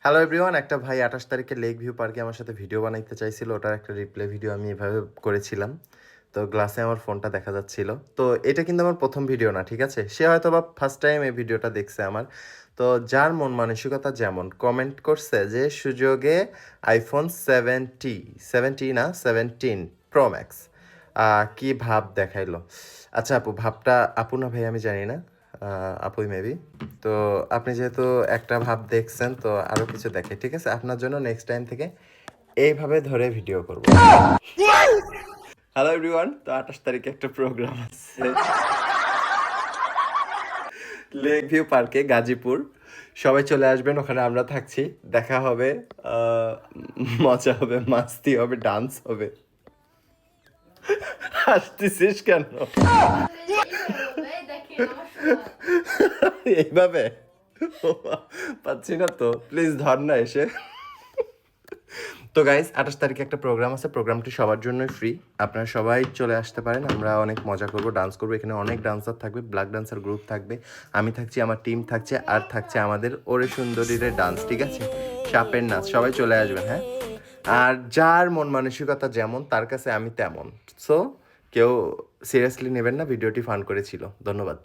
Hello everyone, একটা ভাই 28 তারিখে লেক ভিউ পার্কে আমার সাথে ভিডিও বানাইতে চাইছিল। ওটার একটা রিপ্লে ভিডিও আমি এভাবে করেছিলাম। তো গ্লাসে আমার ফোনটা দেখা যাচ্ছিল। তো এটা কিন্তু আমার প্রথম ভিডিও না, ঠিক আছে? সে হয়তো বা ফার্স্ট টাইম এই ভিডিওটা দেখছে আমার। তো যার মন মানসিকতা যেমন কমেন্ট করছে যে সুযোগে আইফোন 70 না 17 প্রো ম্যাক্স কি ভাব দেখাইলো। আচ্ছা আপু, ভাবটা আপু না ভাই আমি জানি না, আপুই মেবি। তো আপনি যেহেতু একটা ভাব দেখছেন, তো আরো কিছু দেখে, ঠিক আছে? আপনার জন্য নেক্সট টাইম থেকে এইভাবে ধরে ভিডিও করব। হ্যালো এভরিওয়ান, তো 28 তারিখে একটা প্রোগ্রাম আছে লেক ভিউ পার্কে, গাজীপুর। সবাই চলে আসবেন, ওখানে আমরা থাকছি। দেখা হবে, মজা হবে, মাস্তি হবে, ডান্স হবে। হাসতেছিস কেন? এইভাবে পাচ্ছি না তো, প্লিজ ধর না এসে। তো গাইজ 28 তারিখে একটা প্রোগ্রাম আছে, প্রোগ্রামটি সবার জন্যই ফ্রি। আপনারা সবাই চলে আসতে পারেন, আমরা অনেক মজা করব, ডান্স করবো। এখানে অনেক ডান্সার থাকবে, ব্ল্যাক ডান্সার গ্রুপ থাকবে, আমি থাকছি, আমার টিম থাকছে, আর থাকছে আমাদের ওরে সুন্দরীরে ডান্স, ঠিক আছে? সাপের নাচ। সবাই চলে আসবেন, হ্যাঁ? আর যার মন মানসিকতা যেমন, তার কাছে আমি তেমন। সো কেউ সিরিয়াসলি নেবেন না, ভিডিওটি ফান করেছিল। ধন্যবাদ।